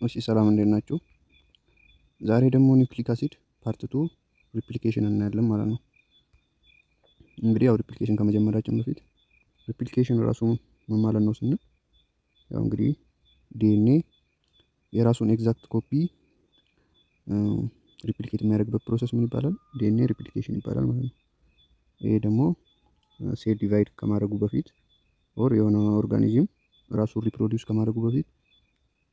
እሺ ሰላም እንዴት ናችሁ? ዛሬ ደግሞ ኒውክሊክ አሲድ ፓርት 2 ሪፕሊኬሽን እናያለን ማለት ነው። እንግዲህ ያው ሪፕሊኬሽን ከመጀመራችን በፊት ሪፕሊኬሽን ራሱ ምን ማለት ነው ስንል ያው እንግዲህ ዲኤንኤ የራሱን ኤግዛክት ኮፒ ሪፕሊኬት የሚያደርግበት ፕሮሰስ ምን ይባላል? ዲኤንኤ ሪፕሊኬሽን ይባላል ማለት ነው። ይሄ ደግሞ ሴል ዲቫይድ ከማድረጉ በፊት ኦር የሆነ ኦርጋኒዝም ራሱን ሪፕሮዲውስ ከማድረጉ በፊት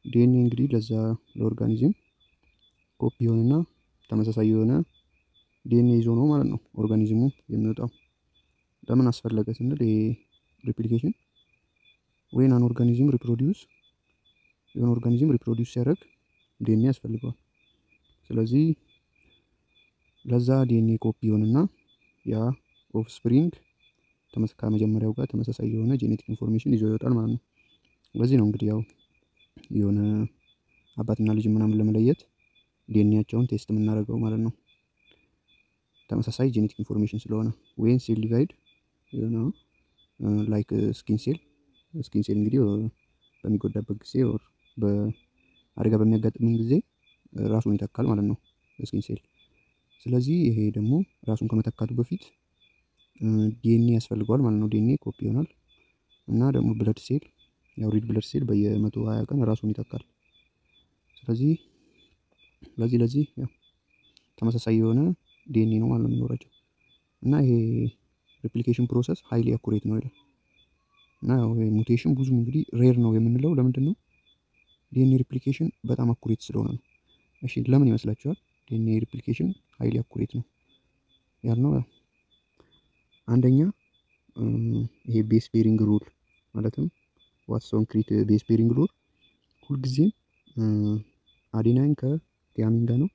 ዲኤንኤ እንግዲህ ለዛ ለኦርጋኒዝም ኮፒ የሆነና ተመሳሳይ የሆነ ዲኤንኤ ይዞ ነው ማለት ነው ኦርጋኒዝሙ የሚወጣው። ለምን አስፈለገ ስንል ይሄ ሪፕሊኬሽን ወይን አን ኦርጋኒዝም ሪፕሮዲውስ የሆነ ኦርጋኒዝም ሪፕሮዲውስ ሲያደርግ ዲኤንኤ ያስፈልገዋል። ስለዚህ ለዛ ዲኤንኤ ኮፒ የሆነና ያ ኦፍስፕሪንግ ከመጀመሪያው ጋር ተመሳሳይ የሆነ ጄኔቲክ ኢንፎርሜሽን ይዞ ይወጣል ማለት ነው። በዚህ ነው እንግዲህ ያው የሆነ አባትና ልጅ ምናምን ለመለየት ዲኤንኤያቸውን ቴስት የምናደርገው ማለት ነው። ተመሳሳይ ጄኔቲክ ኢንፎርሜሽን ስለሆነ ወይን ሴል ዲቫይድ የሆነ ላይክ ስኪን ሴል እንግዲህ በሚጎዳበት ጊዜ ኦር በአደጋ በሚያጋጥምን ጊዜ ራሱን ይተካል ማለት ነው ስኪን ሴል። ስለዚህ ይሄ ደግሞ ራሱን ከመተካቱ በፊት ዲኤንኤ ያስፈልገዋል ማለት ነው። ዲኤንኤ ኮፒ ይሆናል እና ደግሞ ብለድ ሴል ያው ሪድ ብለድ ሴል በየ120 ቀን ራሱን ይተካል። ስለዚህ ለዚህ ያው ተመሳሳይ የሆነ ዲኤንኤ ነው ማለት ነው የሚኖራቸው እና ይሄ ሪፕሊኬሽን ፕሮሰስ ሃይሊ አኩሬት ነው ይላል። እና ያው ሙቴሽን ብዙም እንግዲህ ሬር ነው የምንለው ለምንድን ነው? ዲኤንኤ ሪፕሊኬሽን በጣም አኩሬት ስለሆነ ነው። እሺ ለምን ይመስላችኋል ዲኤንኤ ሪፕሊኬሽን ሃይሊ አኩሬት ነው ያልነው? አንደኛ ይሄ ቤስ ፔሪንግ ሩል ማለትም ዋትሶን ክሪት ቤስ ፔሪንግ ሩል ሁልጊዜም አዴናይን ከቲያሚን ጋር ነው፣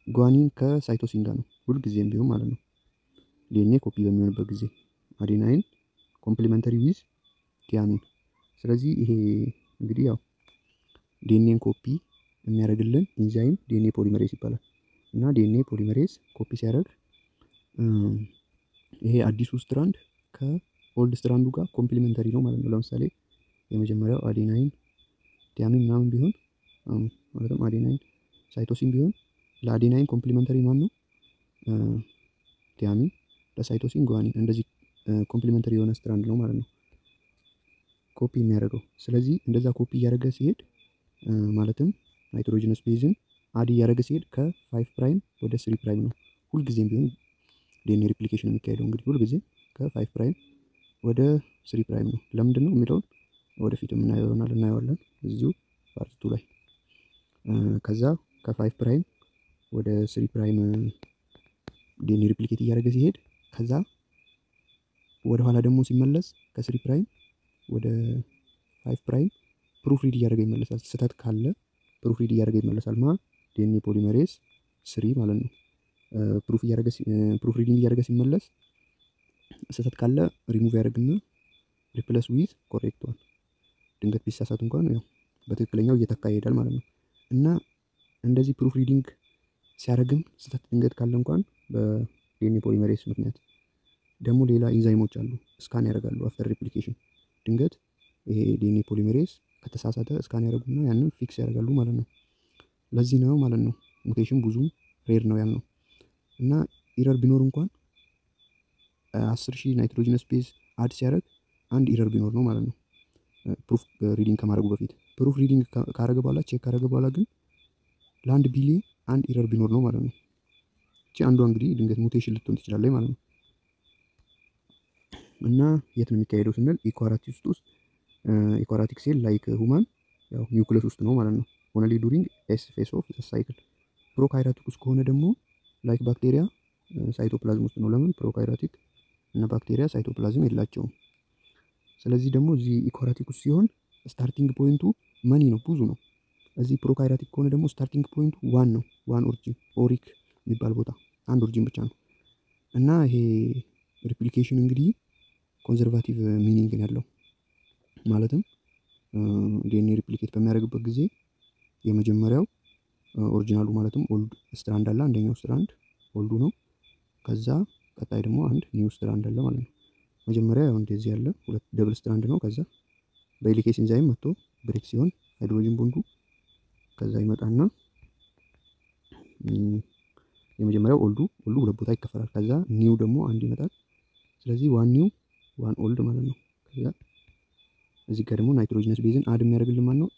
ጓኒን ከሳይቶሲን ጋር ነው ሁልጊዜም ቢሆን ማለት ነው። ዲኤንኤ ኮፒ በሚሆንበት ጊዜ አዴናይን ኮምፕሊመንተሪ ዊዝ ቲያሚን። ስለዚህ ይሄ እንግዲህ ያው ዲኤንኤን ኮፒ የሚያደርግልን ኢንዛይም ዲኤንኤ ፖሊመሬዝ ይባላል። እና ዲኤንኤ ፖሊመሬዝ ኮፒ ሲያደርግ ይሄ አዲሱ ስትራንድ ከኦልድ ስትራንዱ ጋር ኮምፕሊመንተሪ ነው ማለት ነው። ለምሳሌ የመጀመሪያው አዴናይን ቲያሚን ምናምን ቢሆን ማለትም አዴናይን ሳይቶሲን ቢሆን ለአዴናይን ኮምፕሊመንተሪ ማን ነው? ቲያሚን፣ ለሳይቶሲን ጓኒን። እንደዚህ ኮምፕሊመንተሪ የሆነ ስትራንድ ነው ማለት ነው ኮፒ የሚያደርገው። ስለዚህ እንደዛ ኮፒ እያደረገ ሲሄድ ማለትም ናይትሮጂነስ ቤዝን አድ እያደረገ ሲሄድ ከ5 ፕራይም ወደ 3 ፕራይም ነው ሁልጊዜም ቢሆን ዲኤንኤ ሪፕሊኬሽን የሚካሄደው። እንግዲህ ሁልጊዜም ከ5 ፕራይም ወደ 3 ፕራይም ነው። ለምንድን ነው የሚለውን ወደፊት የምናየው ይሆናል፣ እናየዋለን እዚሁ ፓርት 2 ላይ። ከዛ ከ5 ፕራይም ወደ 3 ፕራይም ዲኤንኤ ሪፕሊኬት እያደረገ ሲሄድ ከዛ ወደ ኋላ ደግሞ ሲመለስ ከ3 ፕራይም ወደ 5 ፕራይም ፕሩፍ ሪድ እያደረገ ይመለሳል። ስህተት ካለ ፕሩፍ ሪድ እያደረገ ይመለሳል ዲኤንኤ ፖሊመሬዝ 3 ማለት ነው። ፕሩፍ ሪዲንግ እያደረገ ሲመለስ ስህተት ካለ ሪሙቭ ያደርግና ሪፕለስ ዊዝ ኮሬክት ዋን። ድንገት ቢሳሳት እንኳን ያው በትክክለኛው እየተካ ይሄዳል ማለት ነው። እና እንደዚህ ፕሩፍ ሪዲንግ ሲያደርግም ስህተት ድንገት ካለ እንኳን በዲኤንኤ ፖሊመሬዝ ምክንያት ደግሞ ሌላ ኢንዛይሞች አሉ ስካን ያደርጋሉ አፍተር ሪፕሊኬሽን። ድንገት ይሄ ዲኤንኤ ፖሊመሬዝ ከተሳሳተ ስካን ያደርጉና ያንን ፊክስ ያደርጋሉ ማለት ነው። ለዚህ ነው ማለት ነው ሙቴሽን ብዙም ሬር ነው ያልነው። እና ኢረር ቢኖር እንኳን 10,000 ናይትሮጂነስ ቤዝ አድ ሲያደርግ አንድ ኢረር ቢኖር ነው ማለት ነው ፕሩፍ ሪዲንግ ከማድረጉ በፊት። ፕሩፍ ሪዲንግ ካደረገ በኋላ ቼክ ካደረገ በኋላ ግን ለ1 ቢሊየን አንድ ኢረር ቢኖር ነው ማለት ነው። እቺ አንዷ እንግዲህ ድንገት ሙቴሽን ልትሆን ትችላለች ማለት ነው። እና የት ነው የሚካሄደው ስንል ኢኳራቲክ ውስጥ ኢኳራቲክ ሴል ላይክ ሁማን ያው ኒውክለስ ውስጥ ነው ማለት ነው። ኦንሊ ዱሪንግ ኤስ ፌስ ኦፍ ሳይክል። ፕሮካይራቲክ ውስጥ ከሆነ ደግሞ ላይክ ባክቴሪያ ሳይቶፕላዝም ውስጥ ነው። ለምን? ፕሮካይራቲክ እና ባክቴሪያ ሳይቶፕላዝም የላቸውም። ስለዚህ ደግሞ እዚህ ኢኳራቲክ ውስጥ ሲሆን ስታርቲንግ ፖይንቱ መኒ ነው፣ ብዙ ነው። እዚህ ፕሮካይራቲክ ከሆነ ደግሞ ስታርቲንግ ፖይንቱ ዋን ነው። ዋን ኦሪጂን ኦሪክ የሚባል ቦታ አንድ ኦሪጂን ብቻ ነው። እና ይሄ ሪፕሊኬሽን እንግዲህ ኮንዘርቫቲቭ ሚኒንግ ያለው ማለትም ዲኤንኤ ሪፕሊኬት በሚያደርግበት ጊዜ የመጀመሪያው ኦሪጂናሉ ማለትም ኦልድ ስትራንድ አለ። አንደኛው ስትራንድ ኦልዱ ነው። ከዛ ቀጣይ ደግሞ አንድ ኒው ስትራንድ አለ ማለት ነው። መጀመሪያ ያው እንደዚህ ያለ ሁለት ደብል ስትራንድ ነው። ከዛ በሄሊኬስ ኢንዛይም መጥቶ ብሬክ ሲሆን ሃይድሮጅን ቦንዱ ከዛ ይመጣና የመጀመሪያው ኦልዱ ሁለት ቦታ ይከፈላል። ከዛ ኒው ደግሞ አንድ ይመጣል። ስለዚህ ዋን ኒው ዋን ኦልድ ማለት ነው። ከዛ እዚህ ጋር ደግሞ ናይትሮጂነስ ቤዝን አድ የሚያደርግልን ማለት ነው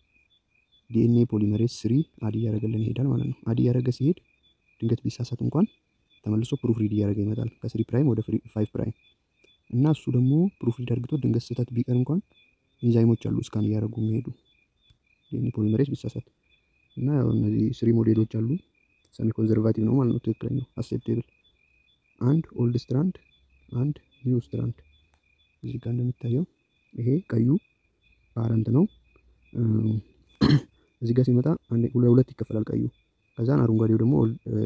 ዲኤንኤ ፖሊመሬዝ 3 አድ እያደረገልን ይሄዳል ማለት ነው። አድ እያደረገ ሲሄድ ድንገት ቢሳሳት እንኳን ተመልሶ ፕሩፍ ሪድ እያደረገ ይመጣል ከ3 ፕራይም ወደ 5 ፕራይም እና እሱ ደግሞ ፕሩፍ ሪድ አድርግቶ ድንገት ስህተት ቢቀር እንኳን ኢንዛይሞች አሉ እስካን እያደረጉ የሚሄዱ ዲኤንኤ ፖሊመሬዝ ቢሳሳት እና ያው እነዚህ 3 ሞዴሎች አሉ። ሰሚ ኮንዘርቫቲቭ ነው ማለት ነው ትክክለኛው አክሴፕቴብል አንድ ኦልድ ስትራንድ አንድ ኒው ስትራንድ። እዚህ ጋር እንደሚታየው ይሄ ቀዩ ፓረንት ነው። እዚህ ጋር ሲመጣ ሁለት ይከፈላል ቀዩ። ከዛን አረንጓዴው ደግሞ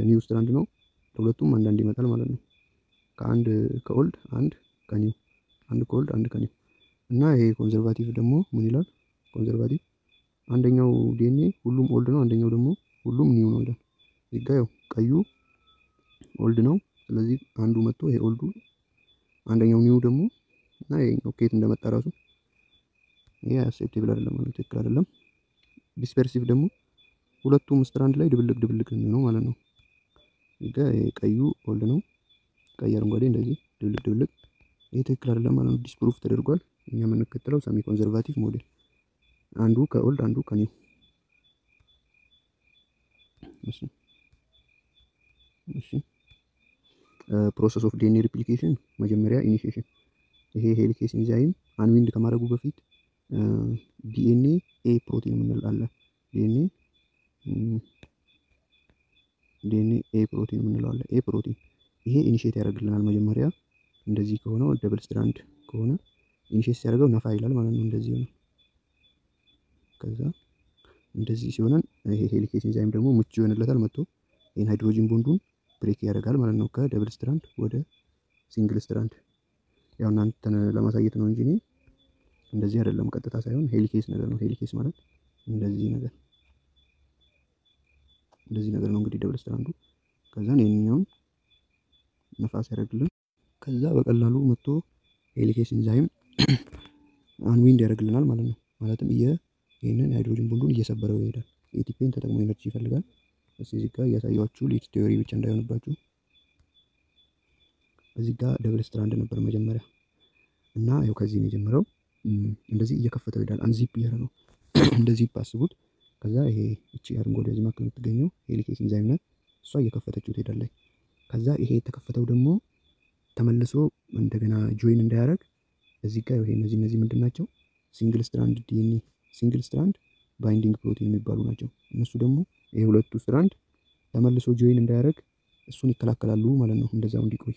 ኒው ስትራንድ ነው። ለሁለቱም አንዳንድ ይመጣል ማለት ነው። ከአንድ ከኦልድ አንድ ከኒው አንድ ከኦልድ አንድ ከኒው እና ይሄ ኮንዘርቫቲቭ ደግሞ ምን ይላል? ኮንዘርቫቲቭ አንደኛው ዲኤንኤ ሁሉም ኦልድ ነው፣ አንደኛው ደግሞ ሁሉም ኒው ነው ይላል። እዚህ ጋር ያው ቀዩ ኦልድ ነው። ስለዚህ አንዱ መጥቶ ይሄ ኦልዱ አንደኛው ኒው ደግሞ እና ይሄኛው ከየት እንደመጣ ራሱ ይሄ አክሴፕቴብል አይደለም ማለት ትክክል አይደለም። ዲስፐርሲቭ ደግሞ ሁለቱም ስትራንድ ላይ ድብልቅ ነው ማለት ነው። እዚህ ጋር ቀዩ ኦልድ ነው፣ ቀይ አረንጓዴ እንደዚህ ድብልቅ ይሄ ትክክል አይደለም ማለት ነው። ዲስፕሩፍ ተደርጓል። እኛ የምንከተለው ሰሚ ኮንዘርቫቲቭ ሞዴል አንዱ ከኦልድ አንዱ ከኒው። እሺ ፕሮሰስ ኦፍ ዲኤንኤ ሪፕሊኬሽን መጀመሪያ ኢኒሺዬሽን ይሄ ሄሊኬስ ኢንዛይም አንዊንድ ከማድረጉ በፊት ዲኤንኤ ኤ ፕሮቲን የምንለው አለ። ዲኤንኤ ኤ ፕሮቲን የምንለው አለ። ኤ ፕሮቲን ይሄ ኢኒሺዬት ያደርግልናል። መጀመሪያ እንደዚህ ከሆነ ደብል ስትራንድ ከሆነ ኢኒሺዬት ሲያደርገው ነፋ ይላል ማለት ነው። እንደዚህ ሆነ። ከዛ እንደዚህ ሲሆን ይሄ ሄሊኬስ ኢንዛይም ደግሞ ምቹ ይሆንለታል መጥቶ ይሄን ሃይድሮጂን ቦንዱን ብሬክ ያደርጋል ማለት ነው ከደብል ስትራንድ ወደ ሲንግል ስትራንድ። ያው እናንተን ለማሳየት ነው እንጂ እኔ እንደዚህ አይደለም፣ ቀጥታ ሳይሆን ሄሊኬስ ነገር ነው። ሄሊኬስ ማለት እንደዚህ ነገር ነው እንግዲህ ደብል ስትራንዱ። ከዛን ይሄንኛውን ነፋስ ያደርግልን። ከዛ በቀላሉ መጥቶ ሄሊኬስ ኢንዛይም አንዊንድ ያደርግልናል ማለት ነው። ማለትም ይሄንን ሃይድሮጂን ቦንዱን እየሰበረው ይሄዳል። ኤቲፒን ተጠቅሞ ኤነርጂ ይፈልጋል። እዚህ ጋር እያሳያችሁ ሌት ቲዮሪ ብቻ እንዳይሆንባችሁ። እዚህ ጋር ደብል ስትራንድ ነበር መጀመሪያ እና ያው ከዚህ ነው የጀመረው። እንደዚህ እየከፈተው ይሄዳል። አንዚፕ እያደረገው እንደዚህ አስቡት። ከዛ ይሄ እቺ አረንጓዴ እዚህ መካከል የምትገኘው ሄሊኬስ ኢንዛይም ናት። እሷ እየከፈተችው ትሄዳለች። ከዛ ይሄ የተከፈተው ደግሞ ተመልሶ እንደገና ጆይን እንዳያደርግ እዚህ ጋር ይሄ እነዚህ ምንድን ናቸው? ሲንግል ስትራንድ ዲኤንኤ ሲንግል ስትራንድ ባይንዲንግ ፕሮቲን የሚባሉ ናቸው። እነሱ ደግሞ ይሄ ሁለቱ ስትራንድ ተመልሶ ጆይን እንዳያደርግ እሱን ይከላከላሉ ማለት ነው፣ እንደዛው እንዲቆይ።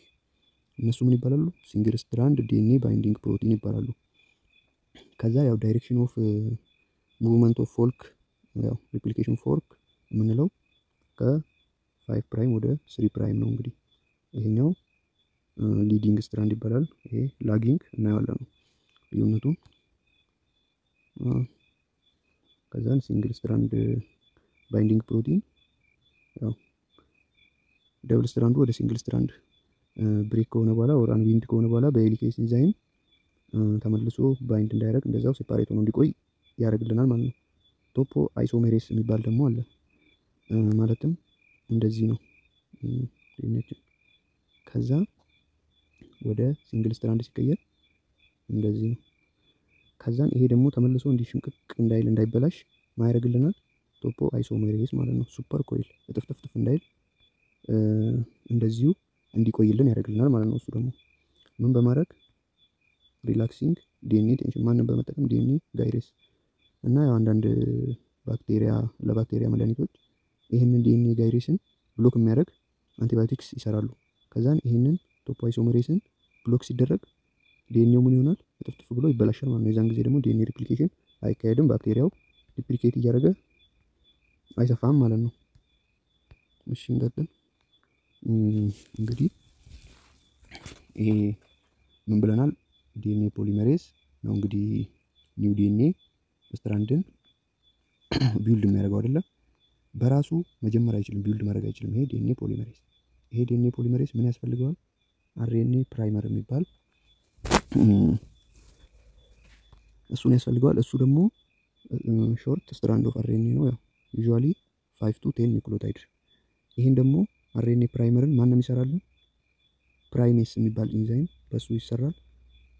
እነሱ ምን ይባላሉ? ሲንግል ስትራንድ ዲኤንኤ ባይንዲንግ ፕሮቲን ይባላሉ። ከዛ ያው ዳይሬክሽን ኦፍ ሙቭመንት ኦፍ ፎልክ ያው ሪፕሊኬሽን ፎርክ የምንለው ከ5 ፕራይም ወደ 3 ፕራይም ነው። እንግዲህ ይሄኛው ሊዲንግ ስትራንድ ይባላል፣ ይሄ ላጊንግ እናየዋለን ነው ልዩነቱ። ከዛን ሲንግል ስትራንድ ባይንዲንግ ፕሮቲን ያው ደብል ስትራንዱ ወደ ሲንግል ስትራንድ ብሬክ ከሆነ በኋላ ወር አንዊንድ ከሆነ በኋላ በሄሊኬስ ኢንዛይም ተመልሶ ባይንድ እንዳያደርግ እንደዛው ሴፓሬት ሆኖ እንዲቆይ ያደርግልናል ማለት ነው። ቶፖ አይሶሜሬስ የሚባል ደግሞ አለ። ማለትም እንደዚህ ነው። ከዛ ወደ ሲንግል ስትራንድ ሲቀየር እንደዚህ ነው። ከዛን ይሄ ደግሞ ተመልሶ እንዲሽንቅቅ እንዳይበላሽ ማያደርግልናል ቶፖ አይሶሜሬስ ማለት ነው። ሱፐር ኮይል እጥፍጥፍጥፍ እንዳይል እንደዚሁ እንዲቆይልን ያደርግልናል ማለት ነው። እሱ ደግሞ ምን በማድረግ ሪላክሲንግ ዲኤንኤ ቴንሽን ማንን በመጠቀም ዲኤንኤ ጋይሬስ እና ያው አንዳንድ ለባክቴሪያ መድኃኒቶች ይህንን ዲኤንኤ ጋይሬስን ብሎክ የሚያደርግ አንቲባዮቲክስ ይሰራሉ። ከዛን ይህንን ቶፖ አይሶሜሬስን ብሎክ ሲደረግ ዲኤንኤው ምን ይሆናል? እጥፍጥፍ ብሎ ይበላሻል ማለት ነው። የዛን ጊዜ ደግሞ ዲኤንኤ ሪፕሊኬሽን አይካሄድም። ባክቴሪያው ሪፕሊኬት እያደረገ አይሰፋም ማለት ነው። እሺ እንቀጥል። እንግዲህ ይሄ ምን ብለናል? ዲኤንኤ ፖሊመሬዝ ነው እንግዲህ ኒው ዲኤንኤ ስትራንድን ቢውልድ የሚያደርገው አይደለም። በራሱ መጀመር አይችልም፣ ቢውልድ ማድረግ አይችልም። ይሄ ዲኤንኤ ፖሊመሬዝ ምን ያስፈልገዋል? አርኤንኤ ፕራይመር የሚባል እሱን ያስፈልገዋል። እሱ ደግሞ ሾርት ስትራንድ ኦፍ አርኤንኤ ነው። ያው ዩዥዋሊ 5 to 10 ኒውክሊዮታይድ። ይሄን ደግሞ አርኤንኤ ፕራይመርን ማንም ይሰራልን? ፕራይሜስ የሚባል ኢንዛይም በሱ ይሰራል።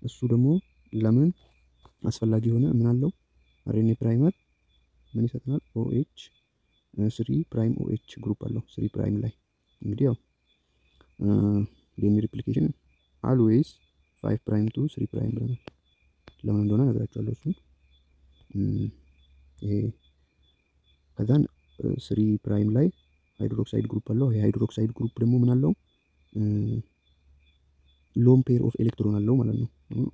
እሱ ደግሞ ለምን አስፈላጊ ሆነ? ምን አለው? አርኤንኤ ፕራይመር ምን ይሰጠናል? ኦኤች 3 ፕራይም ኦኤች ግሩፕ አለው 3 ፕራይም ላይ። እንግዲህ ያው ዲኤንኤ ሪፕሊኬሽን አልዌይስ 5 ፕራይም ቱ 3 ፕራይም ብለናል። ለምን እንደሆነ እነግራችኋለሁ እሱን። ይሄ ከዛን 3 ፕራይም ላይ ሃይድሮክሳይድ ግሩፕ አለው። ይሄ ሃይድሮክሳይድ ግሩፕ ደግሞ ምን አለው? ሎን ፔር ኦፍ ኤሌክትሮን አለው ማለት ነው።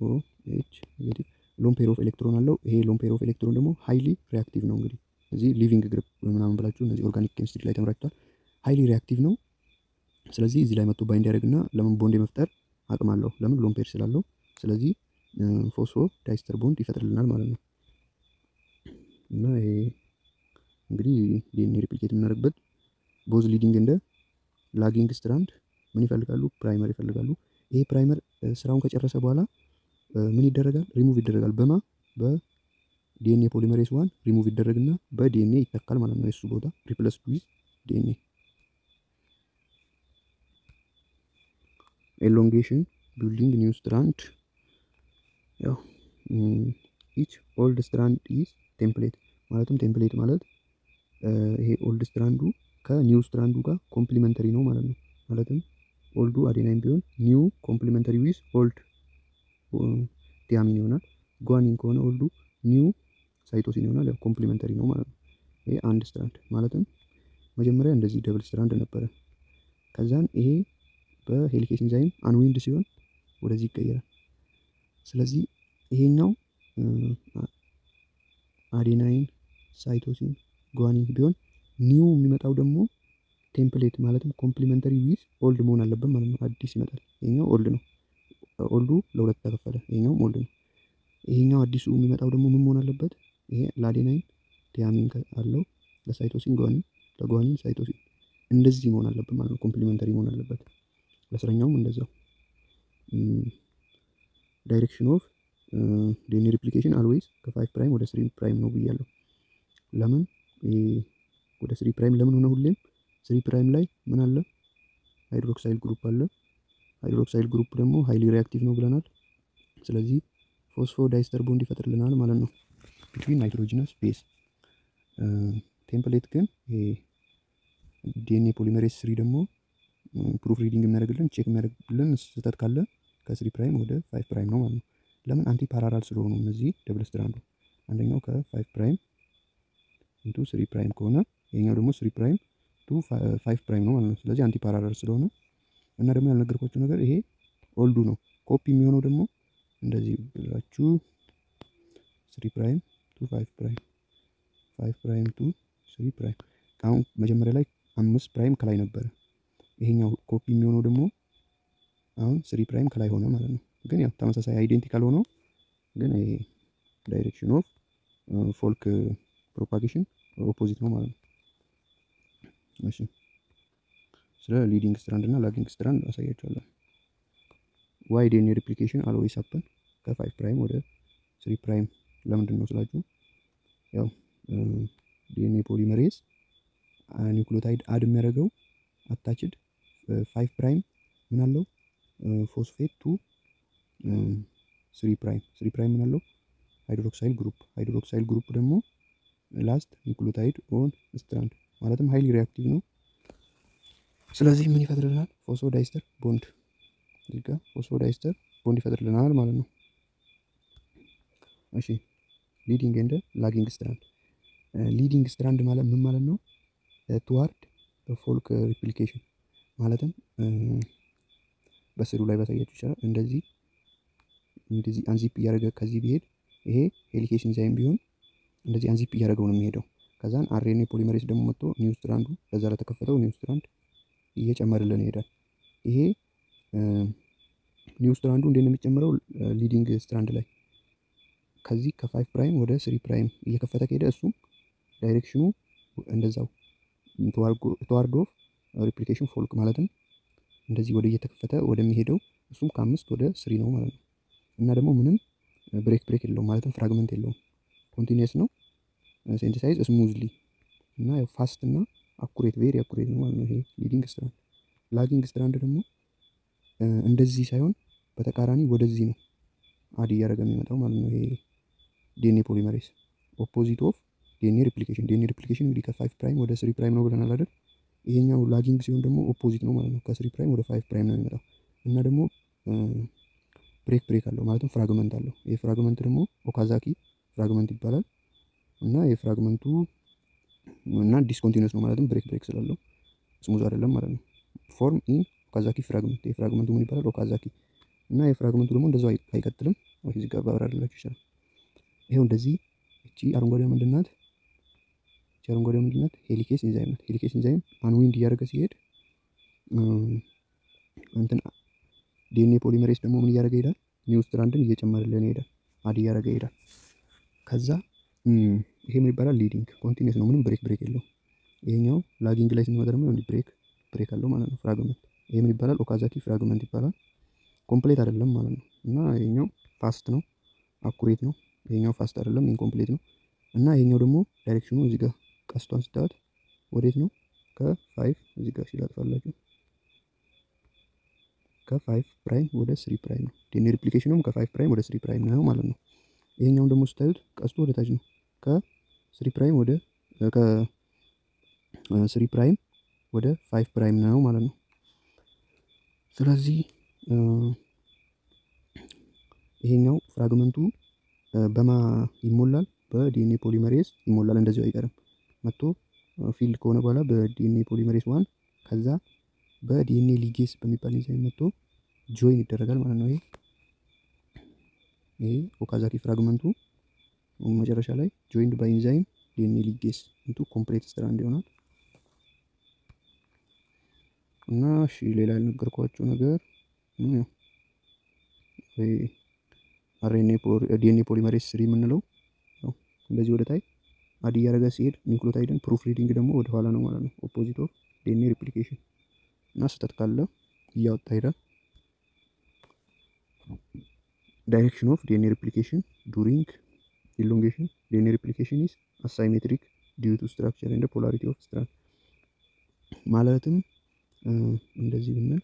ኦኤች ኔጌቲቭ ሎን ፔር ኦፍ ኤሌክትሮን አለው። ይሄ ሎን ፔር ኦፍ ኤሌክትሮን ደግሞ ሃይሊ ሪአክቲቭ ነው። እንግዲህ እዚህ ሊቪንግ ግሩፕ ምናምን ብላችሁ እነዚህ ኦርጋኒክ ኬሚስትሪ ላይ ተምራችኋል። ሃይሊ ሪአክቲቭ ነው። ስለዚህ እዚህ ላይ መጥቶ ባይንድ ያደርግና ለምን ቦንድ የመፍጠር አቅም አለው? ለምን ሎን ፔር ስላለው። ስለዚህ ፎስፎ ዳይስተር ቦንድ ይፈጥርልናል ማለት ነው። እና ይሄ እንግዲህ ዲኤንኤ ሪፕሊኬት የምናደርግበት ቦዝ ሊዲንግ እንደ ላጊንግ ስትራንድ ምን ይፈልጋሉ? ፕራይመር ይፈልጋሉ። ይሄ ፕራይመር ስራውን ከጨረሰ በኋላ ምን ይደረጋል? ሪሙቭ ይደረጋል። በዲኤንኤ ፖሊመሬስ ዋን ሪሙቭ ይደረግና በዲኤንኤ ይተካል ማለት ነው። የሱ ቦታ ሪፕለስ ዊዝ ዲኤንኤ። ኤሎንጌሽን ቢልዲንግ ኒው ስትራንድ። ያው ኢች ኦልድ ስትራንድ ኢዝ ቴምፕሌት። ማለትም ቴምፕሌት ማለት ይሄ ኦልድ ስትራንዱ ከኒው ስትራንዱ ጋር ኮምፕሊመንተሪ ነው ማለት ነው። ማለትም ኦልዱ አዴናይን ቢሆን ኒው ኮምፕሊመንተሪ ዊዝ ኦልድ ቲያሚን ይሆናል። ጓኒን ከሆነ ኦልዱ ኒው ሳይቶሲን ይሆናል። ያው ኮምፕሊመንተሪ ነው ማለት ነው። ይሄ አንድ ስትራንድ ማለትም መጀመሪያ እንደዚህ ደብል ስትራንድ ነበረ። ከዛን ይሄ በሄሊኬስ ኢንዛይም አንዊንድ ሲሆን ወደዚህ ይቀየራል። ስለዚህ ይሄኛው አዴናይን ሳይቶሲን ጓኒን ቢሆን ኒው የሚመጣው ደግሞ ቴምፕሌት ማለትም ኮምፕሊመንተሪ ዊዝ ኦልድ መሆን አለበት ማለት ነው። አዲስ ይመጣል። ይሄኛው ኦልድ ነው። ኦልዱ ለሁለት ተከፈለ። ይሄኛውም ኦልድ ነው። ይሄኛው አዲሱ የሚመጣው ደግሞ ምን መሆን አለበት? ይሄ ለአዴናይን ቲያሚን አለው፣ ለሳይቶሲን ጓኒን፣ ለጓኒን ሳይቶሲን እንደዚህ መሆን አለበት ማለት ነው። ኮምፕሊመንተሪ መሆን አለበት። ለስረኛውም እንደዛው። ዳይሬክሽን ኦፍ ዲኤንኤ ሪፕሊኬሽን አልዌይስ ከ5 ፕራይም ወደ 3 ፕራይም ነው ብያለሁ። ለምን ወደ 3 ፕራይም ለምን ሆነ? ሁሌም 3 ፕራይም ላይ ምን አለ? ሃይድሮክሳይል ግሩፕ አለ። ሃይድሮክሳይል ግሩፕ ደግሞ ሃይሊ ሪአክቲቭ ነው ብለናል። ስለዚህ ፎስፎ ዳይስተር ቦንድ ይፈጥርልናል ማለት ነው ቢትዊን ናይትሮጂነስ ቤዝ። ቴምፕሌት ግን ዲኤንኤ ፖሊመሬስ 3 ደግሞ ፕሩፍ ሪዲንግ የሚያደርግልን ቼክ የሚያደርግልን ስህተት ካለ ከ3 ፕራይም ወደ 5 ፕራይም ነው ማለት ነው። ለምን? አንቲ ፓራላል ስለሆኑ እነዚህ ደብል ስትራንዱ አንደኛው ከ5 ፕራይም ኢንቱ 3 ፕራይም ከሆነ ይሄኛው ደግሞ 3 ፕራይም ቱ 5 ፕራይም ነው ማለት ነው። ስለዚህ አንቲ ፓራላል ስለሆነ እና ደግሞ ያልነገርኳችሁ ነገር ይሄ ኦልዱ ነው። ኮፒ የሚሆነው ደግሞ እንደዚህ ብላችሁ 3 ፕራይም ቱ 5 ፕራይም 5 ፕራይም ቱ 3 ፕራይም። አሁን መጀመሪያ ላይ 5 ፕራይም ከላይ ነበረ። ይሄኛው ኮፒ የሚሆነው ደግሞ አሁን 3 ፕራይም ከላይ ሆነ ማለት ነው። ግን ያው ተመሳሳይ አይዴንቲካል ሆኖ ግን ይሄ ዳይሬክሽን ኦፍ ፎልክ ፕሮፓጌሽን ኦፖዚት ነው ማለት ነው። እሺ ስለ ሊዲንግ ስትራንድ እና ላጊንግ ስትራንድ አሳያችኋለሁ። ዋይ ዲኤንኤ ሪፕሊኬሽን አልዌይስ ሀፕን ከ5 ፕራይም ወደ 3 ፕራይም ለምንድን ነው ስላችሁ፣ ያው ዲኤንኤ ፖሊመሬዝ ኒውክሊዮታይድ አድ የሚያደርገው አታችድ 5 ፕራይም ምን አለው? ፎስፌት ቱ 3 ፕራይም 3 ፕራይም ምን አለው? ሃይድሮክሳይል ግሩፕ። ሃይድሮክሳይል ግሩፕ ደግሞ ላስት ኒውክሊዮታይድ ኦን ስትራንድ ማለትም ሃይሊ ሪአክቲቭ ነው። ስለዚህ ምን ይፈጥርልናል? ፎስፎ ዳይስተር ቦንድ። እዚህ ጋር ፎስፎ ዳይስተር ቦንድ ይፈጥርልናል ማለት ነው። እሺ ሊዲንግ ኤንድ ላጊንግ ስትራንድ። ሊዲንግ ስትራንድ ማለት ምን ማለት ነው? ቱዋርድ ፎልክ ሪፕሊኬሽን ማለትም በስዕሉ ላይ ባሳያችሁ ይችላል። እንደዚህ አንዚፕ እያደረገ ከዚህ ቢሄድ ይሄ ሄሊኬስ ኢንዛይም ቢሆን እንደዚህ አንዚፕ እያደረገው ነው የሚሄደው። ከዛን አርኤንኤ ፖሊመሬስ ደግሞ መጥቶ ኒው ስትራንዱ ለዛ ለተከፈተው ኒው ስትራንድ እየጨመርልን ይሄዳል። ይሄ ኒው ስትራንዱ እንዴት ነው የሚጨምረው? ሊዲንግ ስትራንድ ላይ ከዚህ ከ5 ፕራይም ወደ 3 ፕራይም እየከፈተ ከሄደ እሱም ዳይሬክሽኑ እንደዛው ተዋርዶ ሪፕሊኬሽን ፎልክ ማለትም እንደዚህ ወደ እየተከፈተ ወደሚሄደው እሱም ከ5 ወደ 3 ነው ማለት ነው። እና ደግሞ ምንም ብሬክ የለውም ማለትም ፍራግመንት የለውም። ኮንቲኒየስ ነው። ሴንቲሳይዝ ስሙዝሊ እና ያው ፋስት እና አኩሬት ቬሪ አኩሬት ነው ማለት ነው ይሄ ሊዲንግ ስትራንድ። ላጊንግ ስትራንድ ደግሞ እንደዚህ ሳይሆን በተቃራኒ ወደዚህ ነው አድ እያደረገ የሚመጣው ማለት ነው። ይሄ ዲኤንኤ ፖሊመሬዝ ኦፖዚት ኦፍ ዲኤንኤ ሪፕሊኬሽን። ዲኤንኤ ሪፕሊኬሽን እንግዲህ ከ5 ፕራይም ወደ 3 ፕራይም ነው ብለናል አይደል? ይሄኛው ላጊንግ ሲሆን ደግሞ ኦፖዚት ነው ማለት ነው። ከ3 ፕራይም ወደ 5 ፕራይም ነው የሚመጣው እና ደግሞ ብሬክ አለው ማለትም ፍራግመንት አለው። ይሄ ፍራግመንት ደግሞ ኦካዛኪ ፍራግመንት ይባላል እና የፍራግመንቱ እና ዲስኮንቲኒስ ነው ማለትም ብሬክ ስላለው ስሙዝ አይደለም ማለት ነው። ፎርም ኢን ኦካዛኪ ፍራግመንት። የፍራግመንቱ ምን ይባላል? ኦካዛኪ እና የፍራግመንቱ ደግሞ እንደዛው አይቀጥልም። እዚህ ጋር ባብራራላችሁ ይችላል። ይሄው እንደዚህ እቺ አረንጓዴዋ ምንድናት? እቺ አረንጓዴዋ ምንድናት? ሄሊኬስ ኢንዛይም ናት። ሄሊኬስ ኢንዛይም አንዊንድ እያደረገ ሲሄድ እንትን ዲኤንኤ ፖሊመሬዝ ደግሞ ምን እያደረገ ይሄዳል? ኒው ስትራንድን እየጨመረልን ይሄዳል፣ አድ እያደረገ ይሄዳል። ከዛ ይሄ ምን ይባላል? ሊዲንግ ኮንቲኒስ ነው፣ ምንም ብሬክ የለውም። ይሄኛው ላጊንግ ላይ ስንመጣ ደግሞ እንዲህ ብሬክ አለው ማለት ነው ፍራግመንት። ይሄ ምን ይባላል? ኦካዛኪ ፍራግመንት ይባላል። ኮምፕሌት አይደለም ማለት ነው። እና ይሄኛው ፋስት ነው፣ አኩሬት ነው። ይሄኛው ፋስት አይደለም፣ ኢንኮምፕሌት ነው። እና ይሄኛው ደግሞ ዳይሬክሽኑ እዚህ ጋር ቀስቷን ስታዩት ወዴት ነው? ከ5 እዚህ ጋር ሲላጥፋላችሁ ከ5 ፕራይም ወደ 3 ፕራይም ነው። ዲኤንኤ ሪፕሊኬሽኑም ከ5 ፕራይም ወደ 3 ፕራይም ነው ማለት ነው። ይሄኛውም ደግሞ ስታዩት ቀስቱ ወደ ታች ነው። ከ3 ፕራይም ወደ ከ3 ፕራይም ወደ 5 ፕራይም ነው ማለት ነው። ስለዚህ ይሄኛው ፍራግመንቱ በማ ይሞላል? በዲኤንኤ ፖሊመሬዝ ይሞላል። እንደዚሁ አይቀርም መጥቶ ፊልድ ከሆነ በኋላ በዲኤንኤ ፖሊመሬዝ 1 ከዛ በዲኤንኤ ሊጌስ በሚባል ኢንዛይም መጥቶ ጆይን ይደረጋል ማለት ነው። ይሄ ኦካዛኪ ፍራግመንቱ መጨረሻ ላይ ጆይንድ ባይ ኢንዛይም ዲኤንኤ ሊጌስ ኢንቱ ኮምፕሌት ስትራንድ ይሆናል። እና እሺ ሌላ ያልነገርኳችሁ ነገር ዲኤንኤ ፖሊመሬዝ 3 የምንለው ነው። እንደዚህ ወደ ታይ አድ እያደረገ ሲሄድ ኒውክሊዮታይድን ፕሩፍ ሪዲንግ ደግሞ ወደ ኋላ ነው ማለት ነው። ኦፖዚት ኦፍ ዲኤንኤ ሪፕሊኬሽን እና ስህተት ካለ እያወጣ ሄዳል። ዳይሬክሽን ኦፍ ዲኤንኤ ሪፕሊኬሽን ዱሪንግ ኢሎንጌሽን ዲኤንኤ ሪፕሊኬሽን ኢዝ አሳይሜትሪክ ዲዩ ቱ ስትራክቸር ኤንድ ፖላሪቲ ኦፍ ስትራንድ። ማለትም እንደዚህ ብንል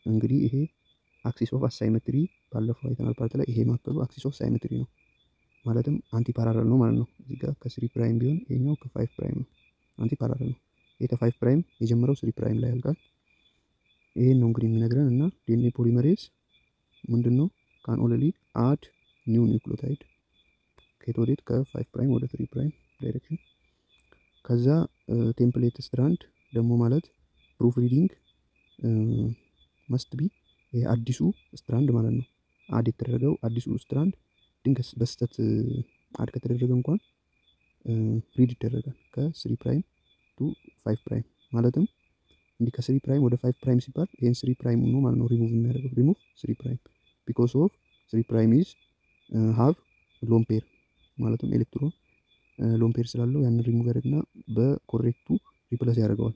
እንግዲህ ይሄ አክሲስ ኦፍ አሳይሜትሪ ባለፈው አይተናል ፓርት ላይ። ይሄ ማከሉ አክሲስ ኦፍ ሳይሜትሪ ነው ማለትም አንቲ ፓራለል ነው ማለት ነው። እዚህ ጋር ከ3 ፕራይም ቢሆን ይሄኛው ከ5 ፕራይም ነው፣ አንቲ ፓራለል ነው። ይሄ ከ5 ፕራይም የጀመረው 3 ፕራይም ላይ ያልቃል። ይሄን ነው እንግዲህ የሚነግረን እና ዲኤንኤ ፖሊመሬዝ ምንድነው? ካን ኦንሊ አድ ኒው ኒውክሊዮታይድ ከወዴት? ከ5 ፕራይም ወደ 3 ፕራይም ዳይሬክሽን። ከዛ ቴምፕሌት ስትራንድ ደግሞ ማለት ፕሩፍ ሪዲንግ መስት ቢ ይሄ አዲሱ ስትራንድ ማለት ነው። አድ የተደረገው አዲሱ ስትራንድ ድንገት በስተት አድ ከተደረገ እንኳን ሪድ ይደረጋል ከ3 ፕራይም ቱ 5 ፕራይም። ማለትም እንዲህ ከ3 ፕራይም ወደ 5 ፕራይም ሲባል ይሄን 3 ፕራይም ነው ማለት ነው ሪሙቭ የሚያደርገው። ሪሙቭ 3 ፕራይም ቢኮዝ ኦፍ 3 ፕራይም ኢዝ ሃቭ ሎን ፔር ማለትም ኤሌክትሮን ሎን ፔር ስላለው ያንን ሪሙቭ ያደርግና በኮሬክቱ ሪፕለስ ያደርገዋል።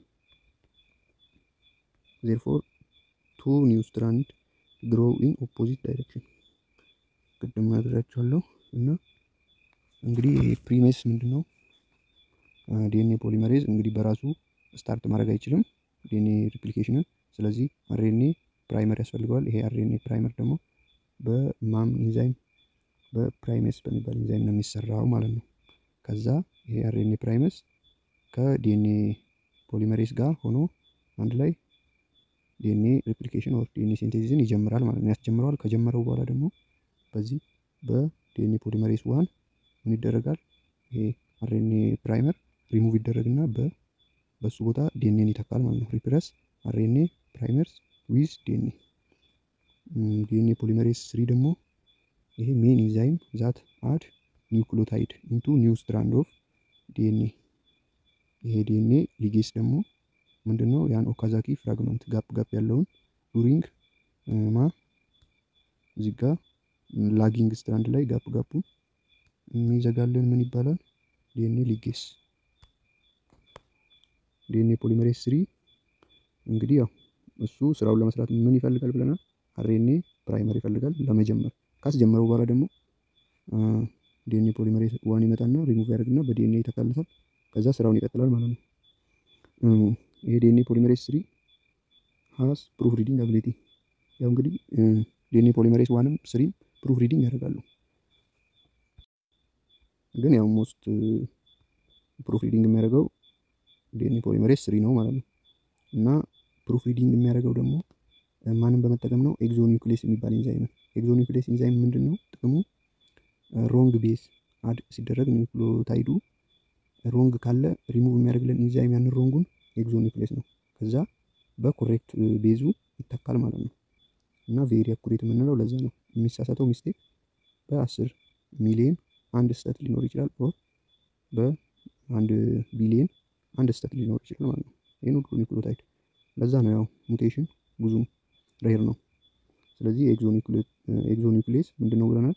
ዜርፎር ቱ ኒው ስትራንድ ግሮው ኢን ኦፖዚት ዳይሬክሽን ቅድም ነግራችኋለሁ። እና እንግዲህ ይሄ ፕሪሜስ ምንድነው? ዲኤንኤ ፖሊመሬዝ እንግዲህ በራሱ ስታርት ማድረግ አይችልም ዲኤንኤ ሪፕሊኬሽንን። ስለዚህ አርኤንኤ ፕራይመር ያስፈልገዋል። ይሄ አርኤንኤ ፕራይመር ደግሞ በማም ኢንዛይም በፕራይሜስ በሚባል ኢንዛይም ነው የሚሰራው ማለት ነው። ከዛ ይሄ አርኤንኤ ፕራይመስ ከዲኤንኤ ፖሊመሬዝ ጋር ሆኖ አንድ ላይ ዲኤንኤ ሪፕሊኬሽን ኦር ዲኤንኤ ሲንቴሲስን ይጀምራል ማለት ነው። ያስጀምረዋል። ከጀመረው በኋላ ደግሞ በዚህ በዲኤንኤ ፖሊመሬዝ 1 ምን ይደረጋል? ይሄ አርኤንኤ ፕራይመር ሪሙቭ ይደረግና በሱ ቦታ ዲኤንኤን ይተካል ማለት ነው። ሪፕረስ አርኤንኤ ፕራይመርስ ዊዝ ዲኤንኤ። ዲኤንኤ ፖሊመሬዝ 3 ደግሞ ይሄ ሜን ኢንዛይም ዛት አድ ኒውክሊዮታይድ ኢንቱ ኒው ስትራንድ ኦፍ ዲኤንኤ። ይሄ ዲኤንኤ ሊጌስ ደግሞ ምንድነው? ያን ኦካዛኪ ፍራግመንት ጋፕ ያለውን ዱሪንግ እዚህ ጋር ላጊንግ ስትራንድ ላይ ጋፑ የሚዘጋልን ምን ይባላል? ዲኤንኤ ሊጌስ። ዲኤንኤ ፖሊመሬዝ 3 እንግዲህ ያው እሱ ስራውን ለመስራት ምን ይፈልጋል ብለናል? አርኤንኤ ፕራይመር ይፈልጋል ለመጀመር። ካስጀመረው በኋላ ደግሞ ዲኤንኤ ፖሊመሬዝ ዋን ይመጣና ሪሙቭ ያደርግና በዲኤንኤ ይተካለታል። ከዛ ስራውን ይቀጥላል ማለት ነው። ይሄ ዲኤንኤ ፖሊመሬዝ 3 ሃስ ፕሩፍ ሪዲንግ አቢሊቲ። ያው እንግዲህ ዲኤንኤ ፖሊመሬዝ ዋንም 3 ፕሩፍ ሪዲንግ ያደርጋሉ። ግን ያው ሞስት ፕሩፍ ሪዲንግ የሚያደርገው ዲኤንኤ ፖሊመሬዝ 3 ነው ማለት ነው። እና ፕሩፍ ሪዲንግ የሚያደርገው ደግሞ ማንን በመጠቀም ነው? ኤግዞኒውክሌስ የሚባል ኢንዛይም ነው። ኤግዞኒውክሌስ ኢንዛይም ምንድን ነው ጥቅሙ? ሮንግ ቤዝ አድ ሲደረግ ኒውክሊዮታይዱ ሮንግ ካለ ሪሙቭ የሚያደርግልን ኢንዛይም ያንን ሮንጉን ኤግዞኒውክሌስ ነው። ከዛ በኮሬክት ቤዙ ይተካል ማለት ነው። እና ቬሪ አኩሬት የምንለው ለዛ ነው። የሚሳሳተው ሚስቴክ በ10 ሚሊዮን አንድ ስህተት ሊኖር ይችላል። ኦር በ1 ቢሊዮን አንድ ስህተት ሊኖር ይችላል ማለት ነው። ይህን ሁሉ ኒውክሊዮታይድ ለዛ ነው ያው ሙቴሽን ብዙም ሬር ነው። ስለዚህ ኤግዞኒውክሌስ ምንድን ነው ብለናል?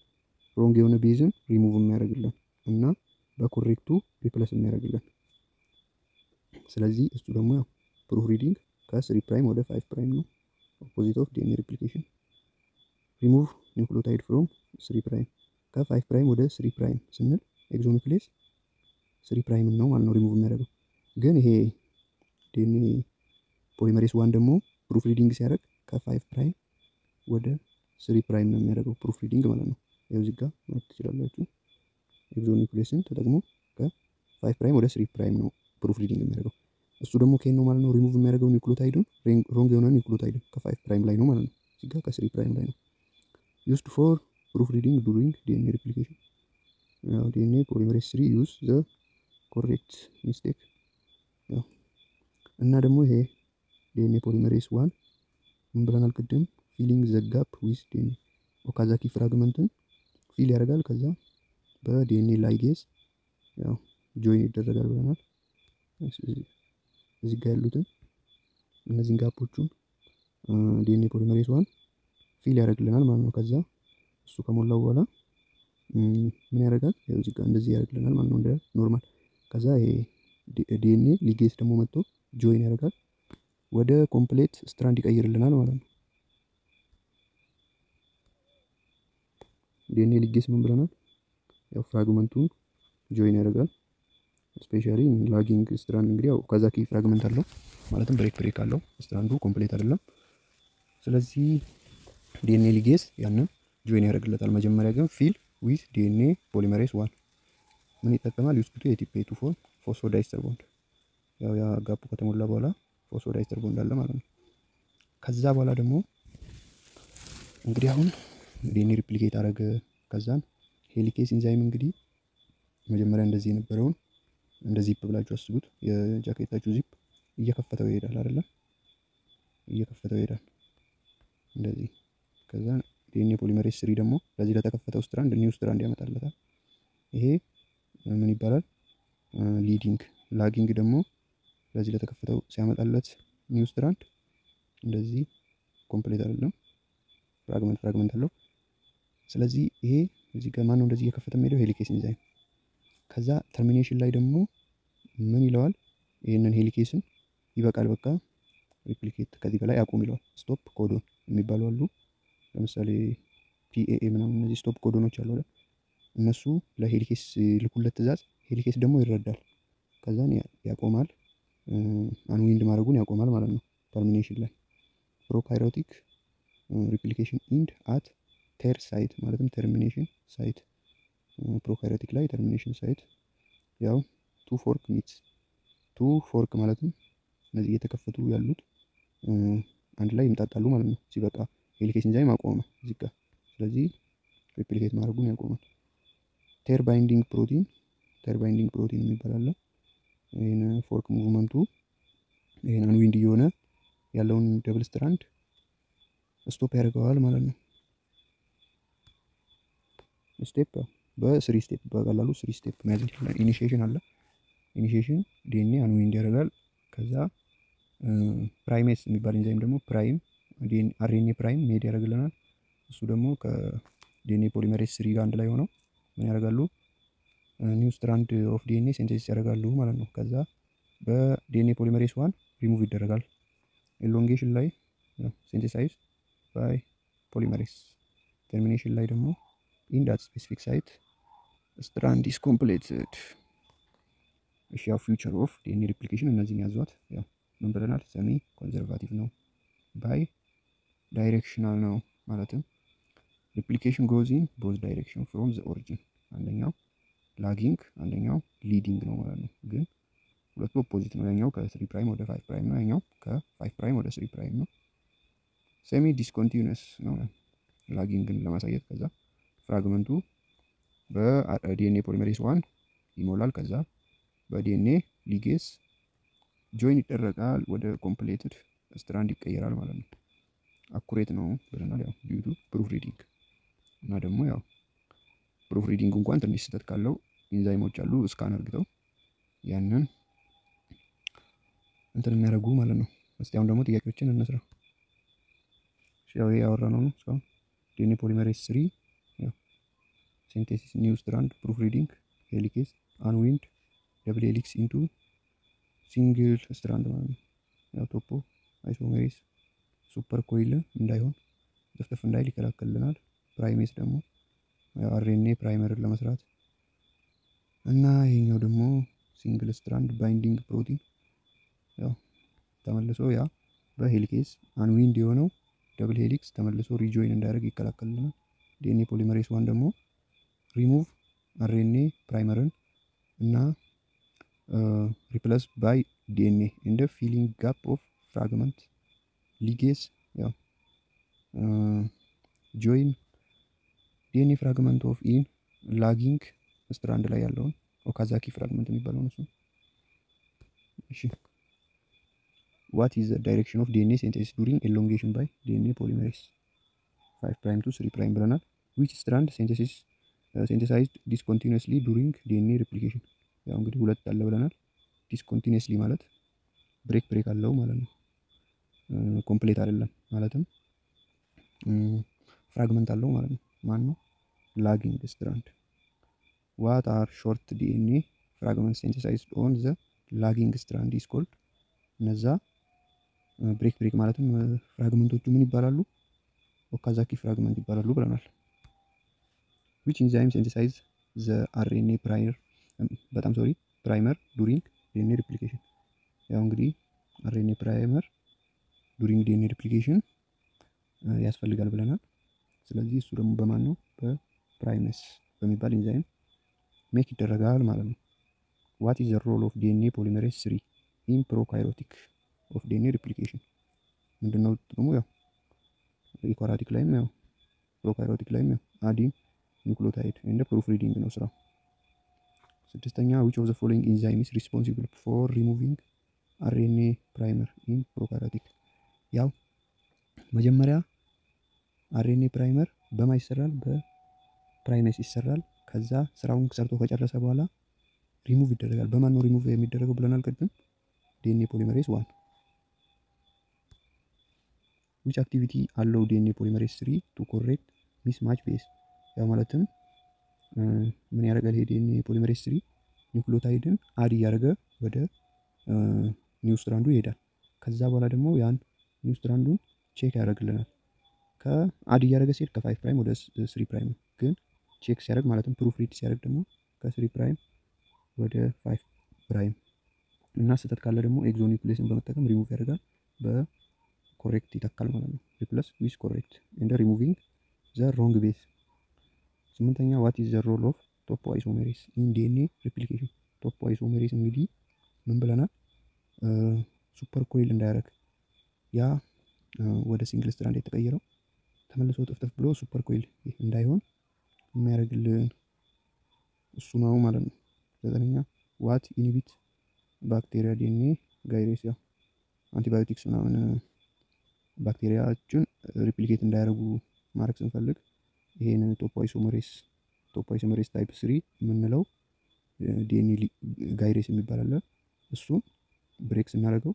ሮንግ የሆነ ቤዝን ሪሙቭ የሚያደርግልን እና በኮሬክቱ ሪፕለስ የሚያደርግልን። ስለዚህ እሱ ደግሞ ያው ፕሩፍ ሪዲንግ ከ3 ፕራይም ወደ 5 ፕራይም ነው። ኦፖዚት ኦፍ ዲኤንኤ ሪፕሊኬሽን። ሪሙቭ ኒውክሊዮታይድ ፍሮም 3 ፕራይም ከ5 ፕራይም ወደ 3 ፕራይም ስንል ኤግዞኒውክሌስ 3 ፕራይም ነው ማለት ነው ሪሙቭ የሚያደርገው። ግን ይሄ ዲኤንኤ ፖሊመሬዝ ዋን ደግሞ ፕሩፍ ሪዲንግ ሲያደርግ ከ5 ፕራይም ወደ 3 ፕራይም ነው የሚያደርገው ፕሩፍ ሪዲንግ ማለት ነው። ይኸው እዚህ ጋር ማየት ትችላላችሁ። ኤግዞኒውክሌስን ተጠቅሞ ከ5 ፕራይም ወደ 3 ፕራይም ነው ፕሩፍ ሪዲንግ የሚያደርገው። እሱ ደግሞ ከየት ነው ማለት ነው ሪሙቭ የሚያደርገው? ኒውክሊዮታይዱን ሮንግ የሆነ ኒውክሊዮታይድን ከ5 ፕራይም ላይ ነው ማለት ነው። እዚህ ጋር ከ3 ፕራይም ላይ ነው። ዩዝድ ፎር ፕሩፍ ሪዲንግ ዱሪንግ ዲኤንኤ ሪፕሊኬሽን። ያው ዲኤንኤ ፖሊመሬዝ 3 ዩዝ ዘ ኮሬክት ሚስቴክ። ያው እና ደግሞ ይሄ ዲኤንኤ ፖሊመሬዝ 1 ምን ብለናል ቅድም? ፊሊንግ ዘ ጋፕ ዊዝ ዲኤንኤ ኦካዛኪ ፍራግመንትን ፊል ያደርጋል። ከዛ በዲኤንኤ ላይጌዝ ያው ጆይን ይደረጋል ብለናል። እዚህ ጋር ያሉትን እነዚህን ጋፖቹን ዲኤንኤ ፖሊመሬዝ 1 ፊል ያደርግልናል ማለት ነው። ከዛ እሱ ከሞላው በኋላ ምን ያደርጋል? ያው እዚህ ጋር እንደዚህ ያደርግልናል ማለት ነው እንደ ኖርማል። ከዛ ይሄ ዲኤንኤ ሊጌዝ ደግሞ መጥቶ ጆይን ያደርጋል፣ ወደ ኮምፕሌት ስትራንድ ይቀይርልናል ማለት ነው። ዲኤንኤ ሊጌዝ ምን ብለናል? ያው ፍራግመንቱን ጆይን ያደርጋል። ስፔሻሊ ላጊንግ ስትራንድ እንግዲህ ያው ኦካዛኪ ፍራግመንት አለው ማለትም ብሬክ አለው። ስትራንዱ ኮምፕሌት አይደለም። ስለዚህ ዲኤንኤ ሊጌዝ ያንን ጆይን ያደርግለታል። መጀመሪያ ግን ፊል ዊዝ ዲኤንኤ ፖሊመሬዝ 1 ምን ይጠቀማል? ዩዝ ቱ ኤቲፒ ቱ ፎር ፎስፎዳይስተር ቦንድ። ያው ያ ጋፑ ከተሞላ በኋላ ፎስፎዳይስተር ቦንድ አለ ማለት ነው። ከዛ በኋላ ደግሞ እንግዲህ አሁን ዲኤንኤ ሪፕሊኬት አደረገ። ከዛን ሄሊኬስ ኢንዛይም እንግዲህ መጀመሪያ እንደዚህ የነበረውን እንደዚህ ዚፕ ብላችሁ አስቡት። የጃኬታችሁ ዚፕ እየከፈተው ይሄዳል አይደለ? እየከፈተው ይሄዳል እንደዚህ። ከዛ ዲኤንኤ ፖሊመሬዝ 3 ደግሞ ለዚህ ለተከፈተው ስትራንድ ኒው ስትራንድ ያመጣለታል። ይሄ ምን ይባላል? ሊዲንግ። ላጊንግ ደግሞ ለዚህ ለተከፈተው ሲያመጣለት ኒው ስትራንድ እንደዚህ ኮምፕሌት አይደለም፣ ፍራግመንት አለው። ስለዚህ ይሄ እዚህ ጋር ማነው እንደዚህ እየከፈተ የሚሄደው? ሄሊኬስ ኢንዛይም። ከዛ ተርሚኔሽን ላይ ደግሞ ምን ይለዋል? ይህንን ሄሊኬስን ይበቃል፣ በቃ ሪፕሊኬት ከዚህ በላይ አቁም ይለዋል። ስቶፕ ኮዶን የሚባሉ አሉ። ለምሳሌ ፒኤኤ ምናምን እነዚህ ስቶፕ ኮዶኖች አሉ። እነሱ ለሄሊኬስ ልኩለት ትእዛዝ፣ ሄሊኬስ ደግሞ ይረዳል። ከዛን ያቆማል፣ አንዊንድ ማድረጉን ያቆማል ማለት ነው። ተርሚኔሽን ላይ ፕሮካይሮቲክ ሪፕሊኬሽን ኢንድ አት ቴር ሳይት ማለትም ተርሚኔሽን ሳይት። ፕሮካይሮቲክ ላይ ተርሚኔሽን ሳይት ያው ቱ ፎርክ ሚትስ። ቱ ፎርክ ማለትም እነዚህ እየተከፈቱ ያሉት አንድ ላይ ይምጣጣሉ ማለት ነው። ሲበቃ ሄሊኬስ ኢንዛይም አቆመ እዚህ ጋር። ስለዚህ ሪፕሊኬት ማድረጉን ያቆማል። ቴር ባይንዲንግ ፕሮቲን የሚባል አለ። ይህን ፎርክ ሙቭመንቱ ይህን አንዊንድ እየሆነ ያለውን ደብል ስትራንድ ስቶፕ ያደርገዋል ማለት ነው። ስቴፕ በስሪ ስቴፕ በቀላሉ 3 ስቴፕ መያዝ እንችላለን። ኢኒሺዬሽን አለ። ኢኒሺዬሽን ዲኤንኤ አንዊንድ ያደርጋል። ከዛ ፕራይሜስ የሚባል ኢንዛይም ደግሞ ፕራይም አርኤንኤ ፕራይም ሜድ ያደርግልናል። እሱ ደግሞ ከዲኤንኤ ፖሊመሬዝ 3 ጋር አንድ ላይ ሆነው ምን ያደርጋሉ? ኒው ስትራንድ ኦፍ ዲኤንኤ ሴንቴሲስ ያደርጋሉ ማለት ነው። ከዛ በዲኤንኤ ፖሊመሬዝ 1 ሪሙቭ ይደረጋል። ኤሎንጌሽን ላይ ሴንቴሳይዝ ባይ ፖሊመሬዝ። ተርሚኔሽን ላይ ደግሞ ኢን ዳት ስፔሲፊክ ሳይት strand is completed። እሺ ያው ፊውቸር ኦፍ ዲኤንኤ ሪፕሊኬሽን እነዚህን ያዟት። ያው ምን ብለናል? ሰሚ ኮንዘርቫቲቭ ነው፣ ባይ ዳይሬክሽናል ነው። ማለትም ሪፕሊኬሽን ጎዝ ኢን ቦዝ ዳይሬክሽን ፍሮም ዘ ኦሪጂን። አንደኛው ላጊንግ አንደኛው ሊዲንግ ነው ማለት ነው። ግን ሁለቱ ኦፖዚት ነው። ያኛው ከ3 ፕራይም ወደ 5 ፕራይም ነው፣ ያኛው ከ5 ፕራይም ወደ 3 ፕራይም ነው። ሴሚ ዲስኮንቲኒየስ ነው ላጊንግን ለማሳየት። ከዛ ፍራግመንቱ በዲኤንኤ ፖሊመሬዝ 1 ይሞላል። ከዛ በዲኤንኤ ሊጌስ ጆይን ይደረጋል፣ ወደ ኮምፕሌትድ ስትራንድ ይቀየራል ማለት ነው። አኩሬት ነው ብለናል፣ ያው ዲዩ ቱ ፕሩፍ ሪዲንግ። እና ደግሞ ያው ፕሩፍ ሪዲንግ እንኳን ትንሽ ስህተት ካለው ኢንዛይሞች አሉ እስካን አርግተው ያንን እንትን የሚያደርጉ ማለት ነው። እስቲ አሁን ደግሞ ጥያቄዎችን እንስራ። ያው ይሄ ያወራነው ነው እስካሁን። ዲኤንኤ ፖሊመሬዝ 3 ያው ሲንቴሲስ ኒው ስትራንድ ፕሩፍ ሪዲንግ ሄሊኬስ አንዊንድ ደብል ሄሊክስ ኢንቱ ሲንግል ስትራንድ ማለት ነው። ያው ቶፖ አይሶሜሬዝ ሱፐር ኮይል እንዳይሆን ጥፍጥፍ እንዳይል ይከላከልልናል። ፕራይሜስ ደግሞ ያው አርኤንኤ ፕራይመርን ለመስራት እና ይሄኛው ደግሞ ሲንግል ስትራንድ ባይንዲንግ ፕሮቲን ያው ተመልሶ ያ በሄሊኬስ አንዊንድ የሆነው ደብል ሄሊክስ ተመልሶ ሪጆይን እንዳያደርግ ይከላከልልናል። ዲኤንኤ ፖሊመሬዝ 1 ደግሞ ሪሙቭ አርኤንኤ ፕራይመርን እና ሪፕለስ ባይ ዲኤንኤ እንደ ፊሊንግ ጋፕ ኦፍ ፍራግመንት ሊጌስ ያው ጆይን ዲኤንኤ ፍራግመንት ኦፍ ኢን ላጊንግ ስትራንድ ላይ ያለውን ኦካዛኪ ፍራግመንት የሚባለውን እሱ። እሺ what is the direction of DNA synthesis during elongation by DNA polymerase 5 prime to 3 prime ብለናል። which strand synthesized discontinuously during DNA replication። ያው እንግዲህ ሁለት አለ ብለናል። ዲስኮንቲኒየስሊ ማለት ብሬክ አለው ማለት ነው። ኮምፕሌት አይደለም ማለትም ፍራግመንት አለው ማለት ነው። ማን ነው? ላጊንግ ስትራንድ። what are short DNA fragments synthesized on the lagging strand is called። እነዛ ብሬክ ማለትም ፍራግመንቶቹ ምን ይባላሉ? ኦካዛኪ ፍራግመንት ይባላሉ ብለናል። which enzyme synthesize the RNA primer during DNA replication። ያው እንግዲህ RNA primer during DNA replication ያስፈልጋል ብለናል። ስለዚህ እሱ ደግሞ በማን ነው? በፕራይመስ በሚባል ኢንዛይም ሜክ ይደረጋል ማለት ነው። what is the role of DNA polymerase 3 in prokaryotic of DNA replication? ምንድነው ጥቅሙ? ያው ኢኳራቲክ ላይም ያው ፕሮካሪዮቲክ ላይም ያው አዲን ኒውክሊዮታይድ እንደ ፕሩፍ ሪዲንግ ነው ስራው። ስድስተኛ which of the following enzyme is responsible for removing RNA primer in prokaryotic? ያው መጀመሪያ RNA ፕራይመር በማ ይሰራል? በፕራይሜስ ይሰራል። ከዛ ስራውን ሰርቶ ከጨረሰ በኋላ ሪሙቭ ይደረጋል። በማን ነው ሪሙቭ የሚደረገው ብለናል ቅድም? ዲኤንኤ ፖሊመሬዝ 1። which activity አለው ዲኤንኤ ፖሊመሬዝ 3 to correct mismatch base? ያው ማለትም ምን ያደርጋል ይሄ ዲኤንኤ ፖሊመሬዝ 3? ኒውክሊዮታይድን አድ እያደረገ ወደ ኒው ስትራንዱ ይሄዳል። ከዛ በኋላ ደግሞ ያን ኒው ስትራንዱን ቼክ ያደርግልናል። ከአድ እያደረገ ሲሄድ ከ5 ፕራይም ወደ 3 ፕራይም ነው። ግን ቼክ ሲያደርግ ማለትም ፕሩፍ ሪድ ሲያደርግ ደግሞ ከ3 ፕራይም ወደ 5 ፕራይም እና ስህተት ካለ ደግሞ ኤግዞኒውክሊየስን በመጠቀም ሪሙቭ ያደርጋል። በኮሬክት ይተካል ማለት ነው። ሪፕለስ ዊዝ ኮሬክት እንደ ሪሙቪንግ ዘ ሮንግ ቤዝ። ስምንተኛ ዋት ኢዝ ዘ ሮል ኦፍ ቶፖ አይሶሜሬዝ ኢን ዲኤንኤ ሪፕሊኬሽን? ቶፖ አይሶሜሬዝ እንግዲህ ምን ብለናል? ሱፐር ኮይል እንዳያደርግ ያ ወደ ሲንግል ስትራንድ የተቀየረው ተመልሶ ጥፍጥፍ ብሎ ሱፐር ኮይል እንዳይሆን የሚያደርግልን እሱ ነው ማለት ነው። ዘጠነኛ ዋት ኢንሂቢት ባክቴሪያ ዲኤንኤ ጋይሬስ? ያው አንቲባዮቲክስ ምናምን ባክቴሪያዎችን ሪፕሊኬት እንዳያደርጉ ማድረግ ስንፈልግ ይሄን ቶፖ አይሶሜሬዝ ታይፕ 3 የምንለው ዲኤንኤ ጋይሬስ የሚባል አለ። እሱን ብሬክ ስናደርገው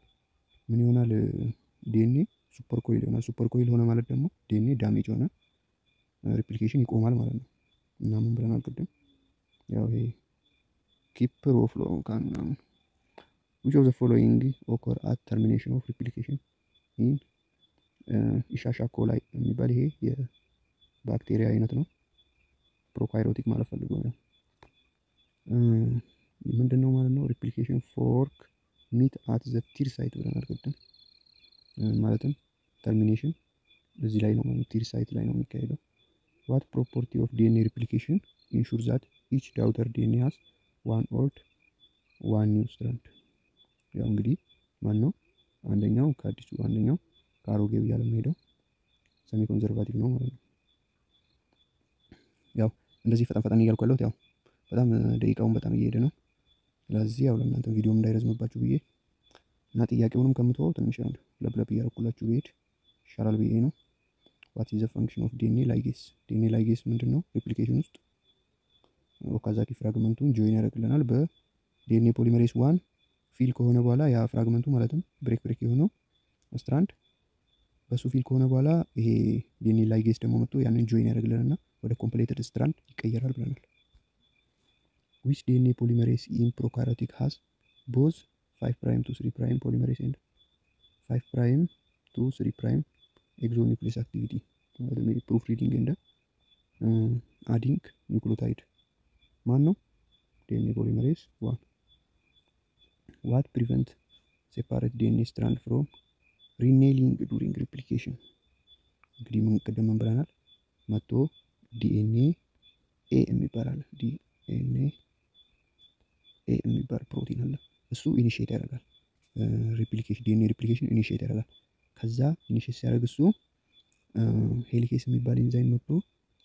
ምን ይሆናል? ዲኤንኤ ሱፐር ኮይል ይሆናል። ሱፐር ኮይል ሆነ ማለት ደግሞ ዲኤንኤ ዳሜጅ ሆነ፣ ሪፕሊኬሽን ይቆማል ማለት ነው። እና ምን ብለናል ቅድም? ያው ይሄ ኪፐር ኦፍ ሎካን which of the following occur at termination of replication in ኢሻሻ ኮላይ የሚባል ይሄ የባክቴሪያ አይነት ነው። ፕሮካይሮቲክ ማለት ፈልጎ ነው። ምንድነው ማለት ነው? ሪፕሊኬሽን ፎርክ ሚት አት ዘ ቲር ሳይት ብለናል ቅድም። ማለትም ተርሚኔሽን እዚህ ላይ ነው ማለት ቲር ሳይት ላይ ነው የሚካሄደው። ዋት ፕሮፐርቲ ኦፍ ዲኤንኤ ሪፕሊኬሽን ኢንሹር ዛት ኢች ዳውተር ዲኤንኤ ሃዝ ዋን ኦልድ ዋን ኒው ስትራንድ። ያው እንግዲህ ማን ነው አንደኛው ከአዲሱ አንደኛው ከአሮጌው እያለ የሚሄደው ሰሚ ኮንዘርቫቲቭ ነው ማለት ነው። ያው እንደዚህ ፈጠን ፈጠን እያልኩ ያለሁት ያው በጣም ደቂቃውን በጣም እየሄደ ነው። ስለዚህ ያው ለእናንተ ቪዲዮም እንዳይረዝምባችሁ ብዬ እና ጥያቄውንም ከምትወው ትንሽ ያው ለብለብ እያደረኩላችሁ ብሄድ ይሻላል ብዬ ነው። ዋት ኢዝ ዘ ፈንክሽን ኦፍ ዲኤንኤ ላይጌስ? ዲኤንኤ ላይጌስ ምንድን ነው? ሪፕሊኬሽን ውስጥ ኦካዛኪ ፍራግመንቱን ጆይን ያደርግልናል በዲኤንኤ ፖሊመሬስ ዋን ፊል ከሆነ በኋላ ያ ፍራግመንቱ ማለትም ብሬክ የሆነው ስትራንድ በሱ ፊል ከሆነ በኋላ ይሄ ዲኤንኤ ላይጌስ ደግሞ መጥቶ ያንን ጆይን ያደርግልንና ወደ ኮምፕሌትድ ስትራንድ ይቀየራል ብለናል። ዊች ዲኤንኤ ፖሊመሬስ ኢን ፕሮካሪዮቲክ ሃዝ ቦዝ 5 ፕራይም ቱ 3 ፕራይም ፖሊመሬስ ኤንድ 5 ፕራይም ቱ 3 ፕራይም ኤግዞኒውክሊየስ አክቲቪቲ? ፕሩፍ ሪዲንግ እንደ አዲንግ ኒውክሊዮታይድ ማን ነው? ዲኤንኤ ፖሊመሬስ ዋን። ዋት ፕሪቨንት ሴፓሬት ዲኤንኤ ስትራንድ ፍሮም ሪኔሊንግ ዱሪንግ ሪፕሊኬሽን? እንግዲህ ምን ቅድም ምን ብለናል? መጥቶ ዲኤንኤ ኤ የሚባል አለ። ዲኤንኤ ኤ የሚባል ፕሮቲን አለ። እሱ ኢኒሺየት ያደርጋል ሪፕሊኬሽን፣ ዲኤንኤ ሪፕሊኬሽን ኢኒሺየት ያደርጋል። ከዛ ኢኒሺየት ሲያደርግ እሱ ሄሊኬስ የሚባል ኢንዛይም መጥቶ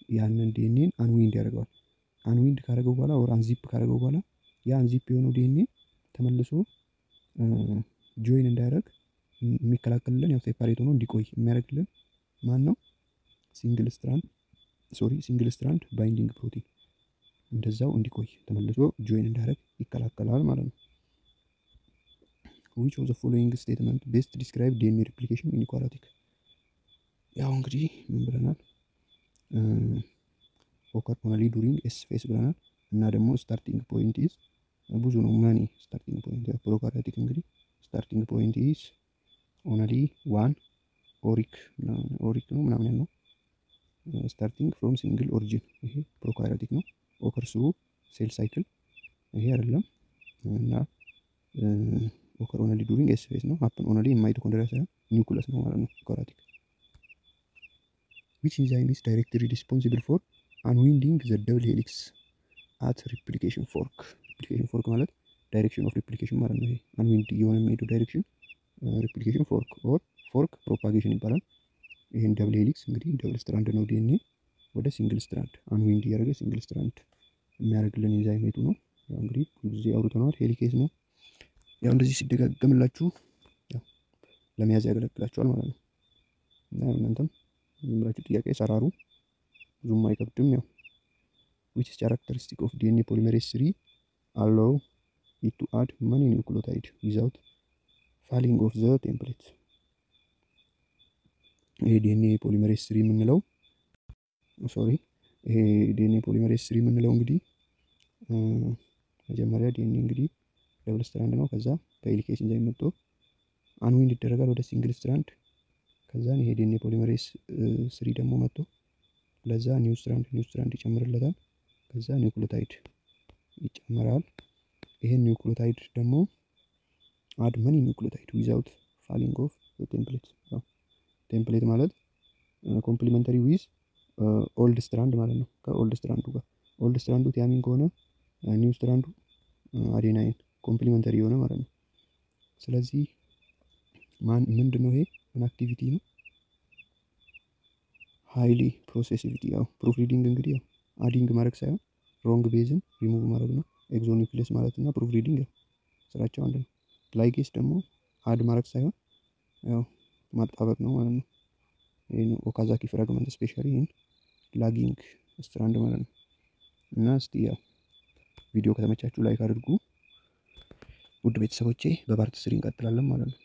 ያንን ዲኤንኤን አንዊንድ ያደርገዋል። አንዊንድ ካደረገው በኋላ ወር አንዚፕ ካደረገው በኋላ ያ አንዚፕ የሆነው ዲኤንኤ ተመልሶ ጆይን እንዳያደርግ የሚከላከልልን ያው ሴፓሬት ሆኖ እንዲቆይ የሚያደርግልን ማን ነው? ሲንግል ስትራንድ ባይንዲንግ ፕሮቲን እንደዛው እንዲቆይ ተመልሶ ጆይን እንዳያደርግ ይከላከላል ማለት ነው። which of the following statement best describe DNA replication inequality? ያው እንግዲህ ምን ብለናል? ኦከር ኦንሊ ዱሪንግ ኤስ ፌስ ብለናል እና ደግሞ ስታርቲንግ ፖይንት ኢዝ ብዙ ነው ማኒ ስታርቲንግ ፖይንት ፕሮካሪዮቲክ እንግዲህ ስታርቲንግ ፖይንት ኢዝ ኦንሊ ዋን ኦሪክ ነው ምናምን ያልነው ስታርቲንግ ፍሮም ሲንግል ኦሪጂን ይሄ ፕሮካሪዮቲክ ነው። ኦከር ስሩ ሴል ሳይክል ይሄ አይደለም እና ኦከር ኦንሊ ዱሪንግ ኤስ ፌስ ነው። ሀፕን ኦንሊ ማይቶኮንድሪያ ሳይሆን ኒውክለስ ነው ማለት ነው ፕሮካሪዮቲክ። which enzyme is directly responsible for unwinding the double helix at replication fork? replication fork ማለት ዳይሬክሽን ኦፍ ሪፕሊኬሽን ማለት ነው። ይሄ አንዊንድ የሆነ የሚሄደው ዳይሬክሽን ሪፕሊኬሽን ፎርክ ኦር ፎርክ ፕሮፓጌሽን ይባላል። ይሄን ደብል ሄሊክስ እንግዲህ ደብል ስትራንድ ነው ዲኤንኤ ወደ ሲንግል ስትራንድ አንዊንድ እያደረገ ሲንግል ስትራንድ የሚያደርግልን ኢንዛይም የቱ ነው? ያው እንግዲህ ብዙ ጊዜ አውርተነዋል። ሄሊኬዝ ነው። ያው እንደዚህ ሲደጋገምላችሁ ያው ለመያዝ ያገለግላችኋል ማለት ነው። እና እናንተም ዝም ብላችሁ ጥያቄ ሰራሩ ብዙም አይከብድም። ያው which is characteristic of DNA polymerase 3 allow it to add many nucleotide without falling off the template? ይሄ ዲኤንኤ ፖሊመሬስ 3 የምንለው ይሄ ዲኤንኤ ፖሊመሬስ 3 የምንለው እንግዲህ መጀመሪያ ዲኤንኤ እንግዲህ ደብል ስትራንድ ነው። ከዛ በሄሊኬስ ኢንዛይም መጥቶ አንዊንድ ይደረጋል ወደ ሲንግል ስትራንድ። ከዛ ይሄ ዲኤንኤ ፖሊመሬስ 3 ደግሞ መጥቶ ለዛ ኒው ስትራንድ ይጨምርለታል። ከዛ ኒውክሊዮታይድ ይጨመራል። ይሄን ኒውክሊዮታይድ ደግሞ አድ መኒ ኒውክሊዮታይድ ዊዛውት ፋሊንግ ኦፍ ቴምፕሌት። ቴምፕሌት ማለት ኮምፕሊመንተሪ ዊዝ ኦልድ ስትራንድ ማለት ነው። ከኦልድ ስትራንዱ ጋር ኦልድ ስትራንዱ ቲያሚን ከሆነ ኒው ስትራንዱ አዴናይን ኮምፕሊመንተሪ የሆነ ማለት ነው። ስለዚህ ምንድን ነው ይሄ ምን አክቲቪቲ ነው? ሃይሊ ፕሮሴሲቪቲ። ያው ፕሩፍ ሪዲንግ እንግዲህ ያው አዲንግ ማድረግ ሳይሆን ሮንግ ቤዝን ሪሙቭ ማድረግ ነው። ኤግዞኒውክሊየስ ማለት እና ፕሩፍ ሪዲንግ ያው ስራቸው አንድ ነው። ላይጌስ ደግሞ አድ ማድረግ ሳይሆን ያው ማጣበቅ ነው ማለት ነው። ይሄን ኦካዛኪ ፍራግመንት ስፔሻሊ ይሄን ላጊንግ ስትራንድ ማለት ነው። እና እስቲ ያው ቪዲዮ ከተመቻችሁ ላይክ አድርጉ ውድ ቤተሰቦቼ። በፓርት 3 እንቀጥላለን ማለት ነው።